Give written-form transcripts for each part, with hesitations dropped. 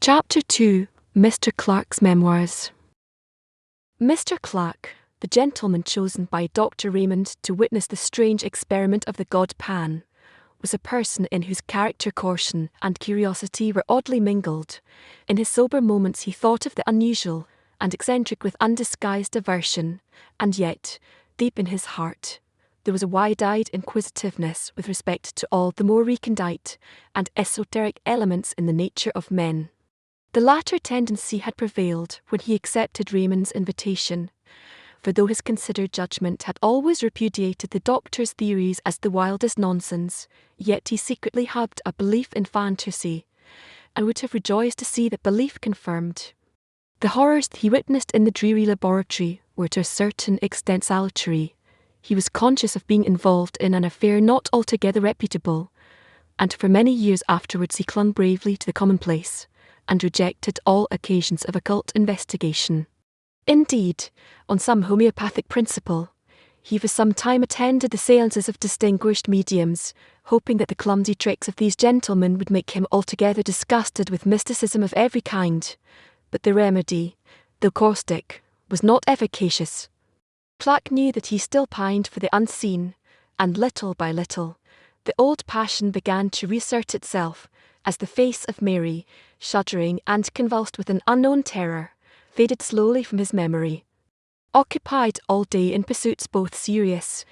Chapter 2. Mr. Clark's Memoirs. Mr. Clark, the gentleman chosen by Dr. Raymond to witness the strange experiment of the god Pan, was a person in whose character caution and curiosity were oddly mingled. In his sober moments he thought of the unusual and eccentric with undisguised aversion, and yet, deep in his heart, there was a wide-eyed inquisitiveness with respect to all the more recondite and esoteric elements in the nature of men. The latter tendency had prevailed when he accepted Raymond's invitation, for though his considered judgment had always repudiated the doctor's theories as the wildest nonsense, yet he secretly harbored a belief in fantasy, and would have rejoiced to see that belief confirmed. The horrors he witnessed in the dreary laboratory were to a certain extent salutary. He was conscious of being involved in an affair not altogether reputable, and for many years afterwards he clung bravely to the commonplace, and rejected all occasions of occult investigation. Indeed, on some homeopathic principle, he for some time attended the séances of distinguished mediums, hoping that the clumsy tricks of these gentlemen would make him altogether disgusted with mysticism of every kind. But the remedy, though caustic, was not efficacious. Clark knew that he still pined for the unseen, and little by little, the old passion began to reassert itself, as the face of Mary, shuddering and convulsed with an unknown terror, faded slowly from his memory. Occupied all day in pursuits both serious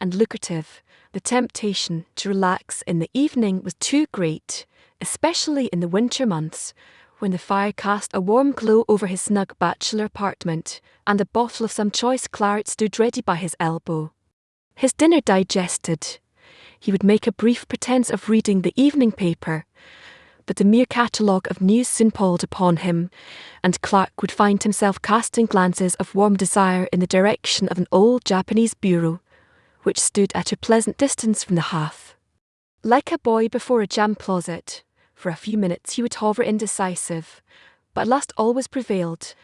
and lucrative, the temptation to relax in the evening was too great, especially in the winter months, when the fire cast a warm glow over his snug bachelor apartment, and a bottle of some choice claret stood ready by his elbow. His dinner digested, he would make a brief pretence of reading the evening paper, but the mere catalogue of news soon palled upon him, and Clark would find himself casting glances of warm desire in the direction of an old Japanese bureau, which stood at a pleasant distance from the hearth. Like a boy before a jam closet, for a few minutes he would hover indecisive, but lust always prevailed,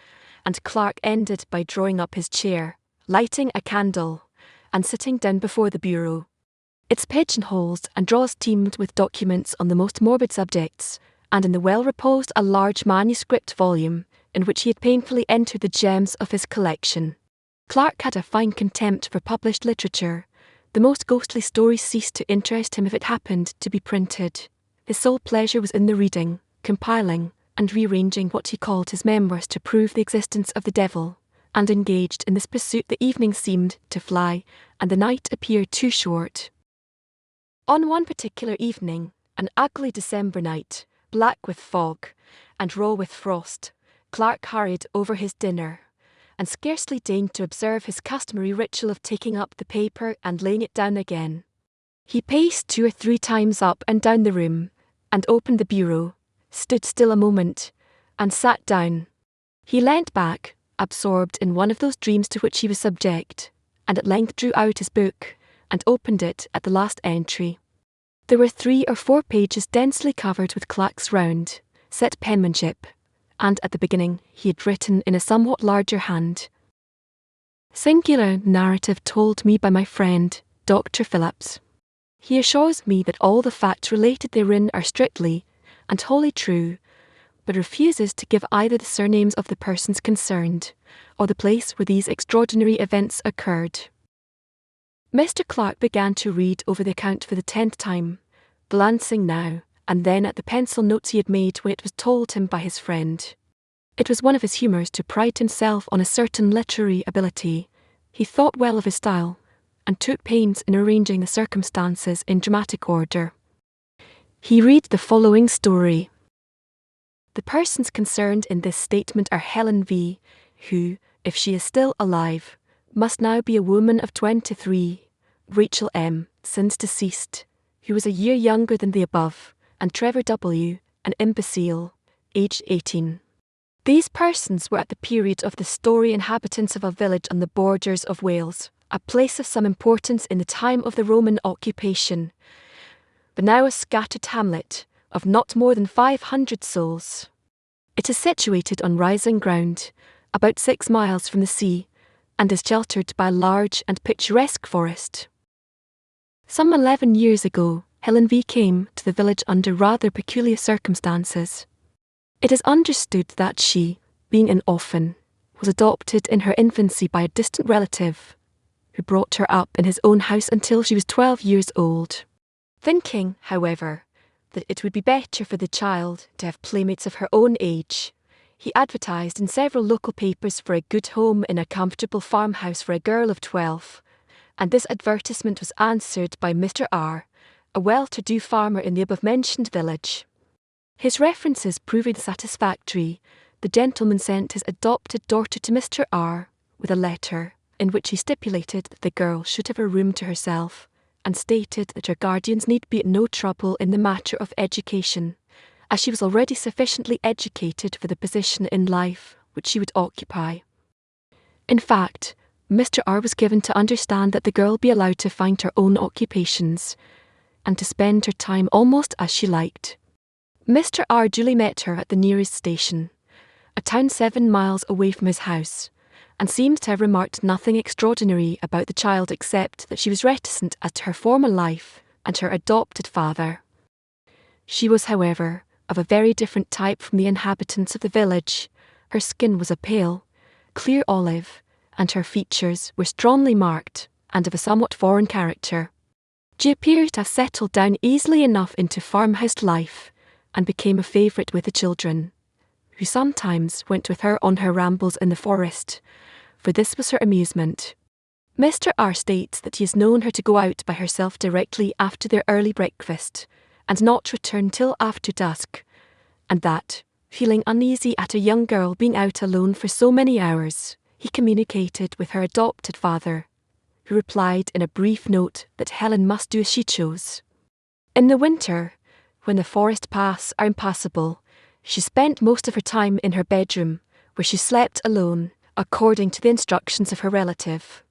and Clark ended by drawing up his chair, lighting a candle, and sitting down before the bureau. Its pigeonholes and drawers teemed with documents on the most morbid subjects, and in the well reposed a large manuscript volume, in which he had painfully entered the gems of his collection. Clark had a fine contempt for published literature. The most ghostly story ceased to interest him if it happened to be printed. His sole pleasure was in the reading, compiling, and rearranging what he called his memoirs to prove the existence of the devil, and engaged in this pursuit the evening seemed to fly, and the night appeared too short. On one particular evening, an ugly December night, black with fog, and raw with frost, Clark hurried over his dinner, and scarcely deigned to observe his customary ritual of taking up the paper and laying it down again. He paced 2 or 3 times up and down the room, and opened the bureau, stood still a moment, and sat down. He leant back, absorbed in one of those dreams to which he was subject, and at length drew out his book, and opened it at the last entry. There were 3 or 4 pages densely covered with Clark's round, set penmanship, and at the beginning he had written in a somewhat larger hand: "Singular narrative told me by my friend, Dr. Phillips. He assures me that all the facts related therein are strictly and wholly true, but refuses to give either the surnames of the persons concerned, or the place where these extraordinary events occurred." Mr. Clark began to read over the account for the 10th time, glancing now and then at the pencil notes he had made when it was told him by his friend. It was one of his humours to pride himself on a certain literary ability. He thought well of his style, and took pains in arranging the circumstances in dramatic order. He read the following story. The persons concerned in this statement are Helen V., who, if she is still alive, must now be a woman of 23, Rachel M., since deceased, who was a year younger than the above, and Trevor W., an imbecile, aged 18. These persons were at the period of the story inhabitants of a village on the borders of Wales, a place of some importance in the time of the Roman occupation, but now a scattered hamlet of not more than 500 souls. It is situated on rising ground, about 6 miles from the sea, and is sheltered by a large and picturesque forest. Some 11 years ago, Helen V. came to the village under rather peculiar circumstances. It is understood that she, being an orphan, was adopted in her infancy by a distant relative, who brought her up in his own house until she was 12 years old. Thinking, however, that it would be better for the child to have playmates of her own age, he advertised in several local papers for a good home in a comfortable farmhouse for a girl of 12, and this advertisement was answered by Mr. R., a well-to-do farmer in the above-mentioned village. His references proving satisfactory, the gentleman sent his adopted daughter to Mr. R. with a letter in which he stipulated that the girl should have a room to herself, and stated that her guardians need be at no trouble in the matter of education, as she was already sufficiently educated for the position in life which she would occupy. In fact, Mr. R. was given to understand that the girl be allowed to find her own occupations, and to spend her time almost as she liked. Mr. R. duly met her at the nearest station, a town 7 miles away from his house, and seems to have remarked nothing extraordinary about the child except that she was reticent as to her former life and her adopted father. She was, however, of a very different type from the inhabitants of the village. Her skin was a pale, clear olive, and her features were strongly marked and of a somewhat foreign character. She appeared to have settled down easily enough into farmhouse life, and became a favourite with the children, who sometimes went with her on her rambles in the forest, for this was her amusement. Mr. R. states that he has known her to go out by herself directly after their early breakfast, and not return till after dusk, and that, feeling uneasy at a young girl being out alone for so many hours, he communicated with her adopted father, who replied in a brief note that Helen must do as she chose. In the winter, when the forest paths are impassable, she spent most of her time in her bedroom, where she slept alone, according to the instructions of her relative.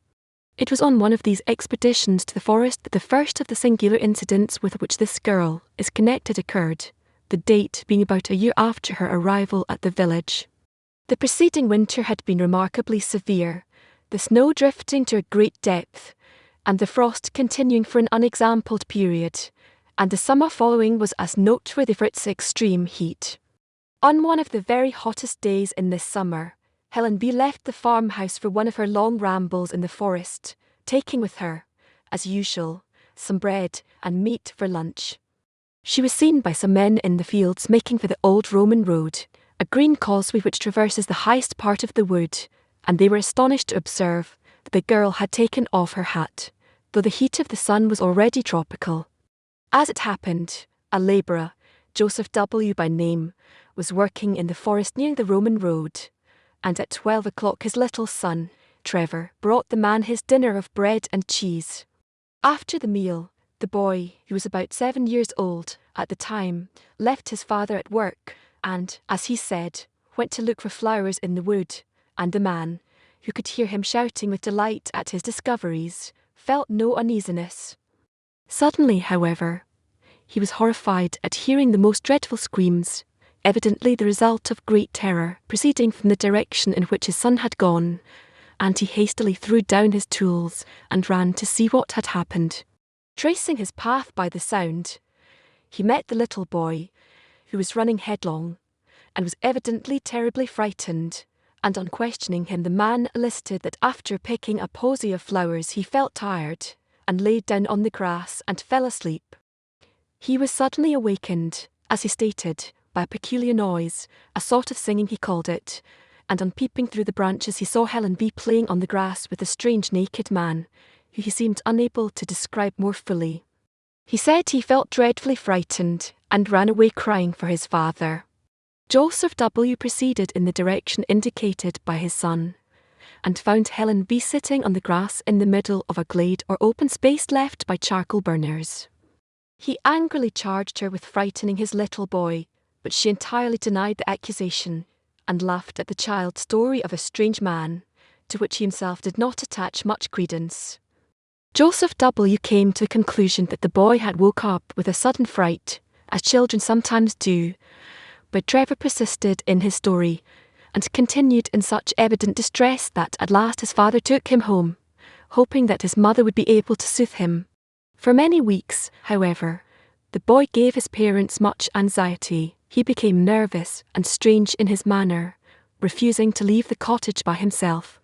It was on one of these expeditions to the forest that the first of the singular incidents with which this girl is connected occurred, the date being about a year after her arrival at the village. The preceding winter had been remarkably severe, the snow drifting to a great depth, and the frost continuing for an unexampled period, and the summer following was as noteworthy for its extreme heat. On one of the very hottest days in this summer, Helen B. left the farmhouse for one of her long rambles in the forest, taking with her, as usual, some bread and meat for lunch. She was seen by some men in the fields making for the old Roman road, a green causeway which traverses the highest part of the wood, and they were astonished to observe that the girl had taken off her hat, though the heat of the sun was already tropical. As it happened, a labourer, Joseph W. by name, was working in the forest near the Roman road, and at 12 o'clock his little son, Trevor, brought the man his dinner of bread and cheese. After the meal, the boy, who was about 7 years old at the time, left his father at work and, as he said, went to look for flowers in the wood, and the man, who could hear him shouting with delight at his discoveries, felt no uneasiness. Suddenly, however, he was horrified at hearing the most dreadful screams, evidently the result of great terror, proceeding from the direction in which his son had gone, and he hastily threw down his tools and ran to see what had happened. Tracing his path by the sound, he met the little boy, who was running headlong, and was evidently terribly frightened, and on questioning him the man elicited that after picking a posy of flowers he felt tired, and laid down on the grass and fell asleep. He was suddenly awakened, as he stated, by a peculiar noise, a sort of singing he called it, and on peeping through the branches he saw Helen B. playing on the grass with a strange naked man, who he seemed unable to describe more fully. He said he felt dreadfully frightened, and ran away crying for his father. Joseph W. proceeded in the direction indicated by his son, and found Helen B. sitting on the grass in the middle of a glade or open space left by charcoal burners. He angrily charged her with frightening his little boy, but she entirely denied the accusation, and laughed at the child's story of a strange man, to which he himself did not attach much credence. Joseph W. came to the conclusion that the boy had woke up with a sudden fright, as children sometimes do, but Trevor persisted in his story, and continued in such evident distress that at last his father took him home, hoping that his mother would be able to soothe him. For many weeks, however, the boy gave his parents much anxiety, He became nervous and strange in his manner, refusing to leave the cottage by himself,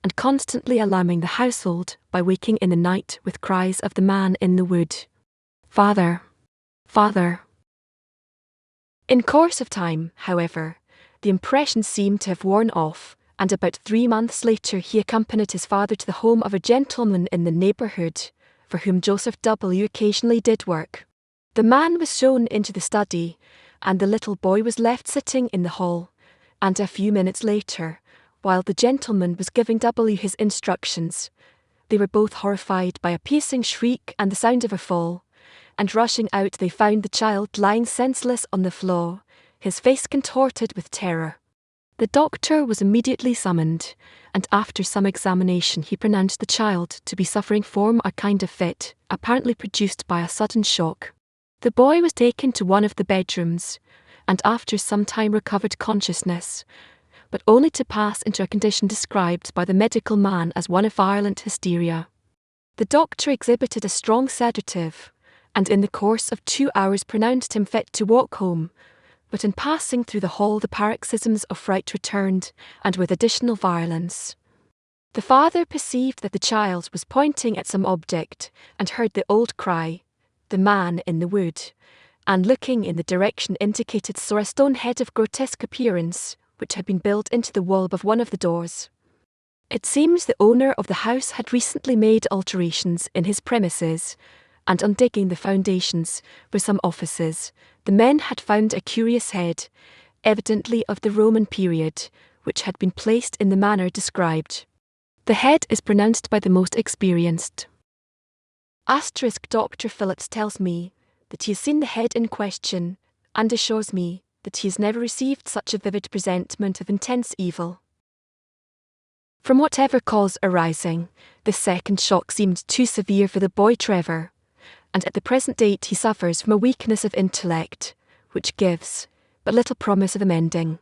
and constantly alarming the household by waking in the night with cries of the man in the wood. "Father! Father!" In course of time, however, the impression seemed to have worn off, and about 3 months later he accompanied his father to the home of a gentleman in the neighbourhood, for whom Joseph W. occasionally did work. The man was shown into the study, and the little boy was left sitting in the hall, and a few minutes later, while the gentleman was giving W. his instructions, they were both horrified by a piercing shriek and the sound of a fall, and rushing out they found the child lying senseless on the floor, his face contorted with terror. The doctor was immediately summoned, and after some examination he pronounced the child to be suffering from a kind of fit, apparently produced by a sudden shock. The boy was taken to one of the bedrooms, and after some time recovered consciousness, but only to pass into a condition described by the medical man as one of violent hysteria. The doctor exhibited a strong sedative, and in the course of 2 hours pronounced him fit to walk home, but in passing through the hall the paroxysms of fright returned, and with additional violence. The father perceived that the child was pointing at some object, and heard the old cry, "The man in the wood," and looking in the direction indicated saw a stone head of grotesque appearance, which had been built into the wall above one of the doors. It seems the owner of the house had recently made alterations in his premises, and on digging the foundations for some offices, the men had found a curious head, evidently of the Roman period, which had been placed in the manner described. The head is pronounced by the most experienced. Dr. Phillips tells me that he has seen the head in question, and assures me that he has never received such a vivid presentiment of intense evil. From whatever cause arising, this second shock seemed too severe for the boy Trevor, and at the present date he suffers from a weakness of intellect, which gives but little promise of amending.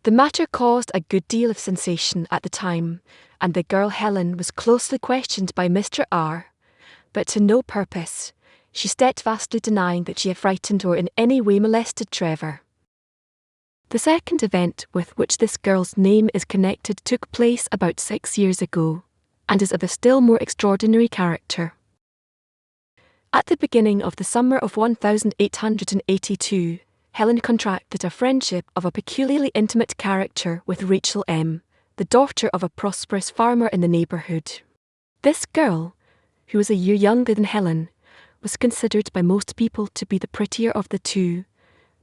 The matter caused a good deal of sensation at the time, and the girl Helen was closely questioned by Mr. R., but to no purpose, she steadfastly denying that she had frightened or in any way molested Trevor. The second event with which this girl's name is connected took place about 6 years ago, and is of a still more extraordinary character. At the beginning of the summer of 1882, Helen contracted a friendship of a peculiarly intimate character with Rachel M., the daughter of a prosperous farmer in the neighbourhood. This girl, who was a year younger than Helen, was considered by most people to be the prettier of the two,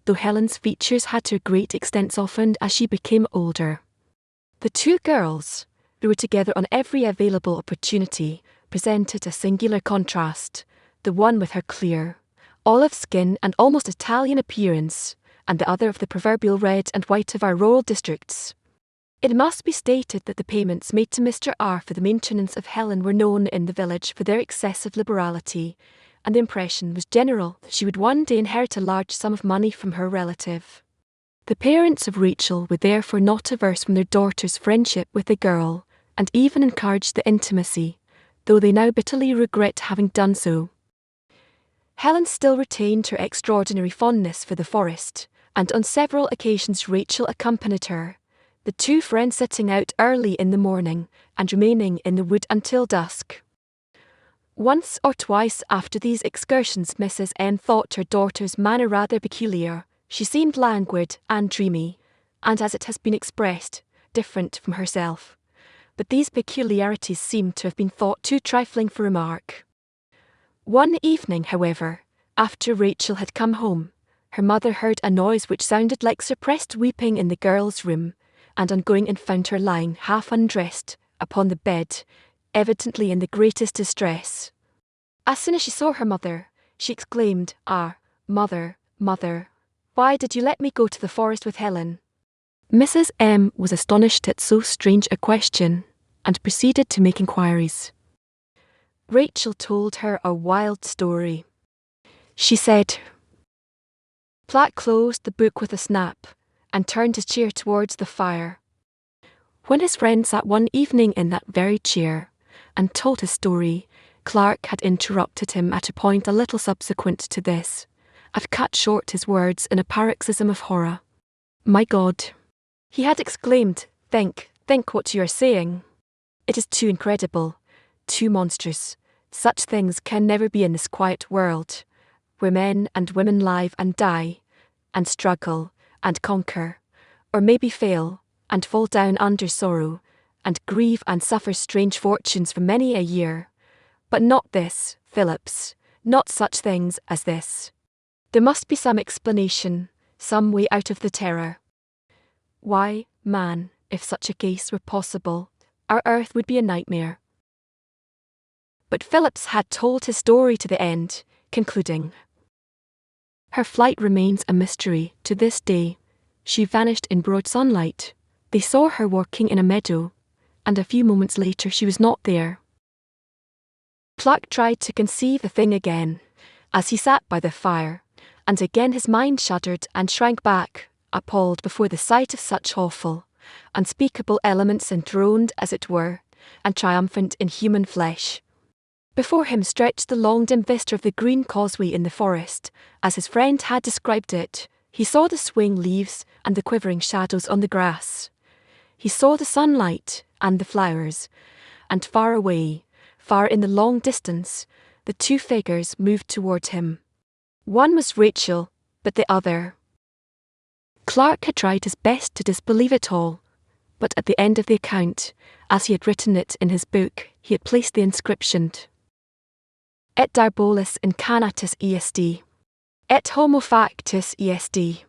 though Helen's features had to a great extent softened as she became older. The two girls, who were together on every available opportunity, presented a singular contrast, the one with her clear, olive skin and almost Italian appearance, and the other of the proverbial red and white of our rural districts. It must be stated that the payments made to Mr. R. for the maintenance of Helen were known in the village for their excessive liberality, and the impression was general that she would one day inherit a large sum of money from her relative. The parents of Rachel were therefore not averse from their daughter's friendship with the girl, and even encouraged the intimacy, though they now bitterly regret having done so. Helen still retained her extraordinary fondness for the forest, and on several occasions Rachel accompanied her, the two friends setting out early in the morning and remaining in the wood until dusk. Once or twice after these excursions Mrs. N. thought her daughter's manner rather peculiar. She seemed languid and dreamy, and as it has been expressed, different from herself. But these peculiarities seemed to have been thought too trifling for remark. One evening, however, after Rachel had come home, her mother heard a noise which sounded like suppressed weeping in the girl's room, and on going in found her lying half undressed upon the bed, evidently in the greatest distress. As soon as she saw her mother, she exclaimed, "Ah, mother, mother, why did you let me go to the forest with Helen?" Mrs. M. was astonished at so strange a question, and proceeded to make inquiries. Rachel told her a wild story. She said, Platt closed the book with a snap, and turned his chair towards the fire. When his friend sat one evening in that very chair, and told his story, Clark had interrupted him at a point a little subsequent to this, had cut short his words in a paroxysm of horror. "My God!" he had exclaimed, think what you are saying. "It is too incredible, too monstrous. Such things can never be in this quiet world, where men and women live and die, and struggle, and conquer, or maybe fail, and fall down under sorrow, and grieve and suffer strange fortunes for many a year. But not this, Phillips, not such things as this. There must be some explanation, some way out of the terror. Why, man, if such a case were possible, our earth would be a nightmare." But Phillips had told his story to the end, concluding, "Her flight remains a mystery to this day. She vanished in broad sunlight. They saw her walking in a meadow, and a few moments later she was not there." Clark tried to conceive the thing again, as he sat by the fire, and again his mind shuddered and shrank back, appalled before the sight of such awful, unspeakable elements enthroned, as it were, and triumphant in human flesh. Before him stretched the long dim vista of the green causeway in the forest, as his friend had described it. He saw the swaying leaves and the quivering shadows on the grass. He saw the sunlight and the flowers, and far away, far in the long distance, the two figures moved toward him. One was Rachel, but the other. Clark had tried his best to disbelieve it all, but at the end of the account, as he had written it in his book, he had placed the inscription, "Et diabolus incanatus est, et homo factus est."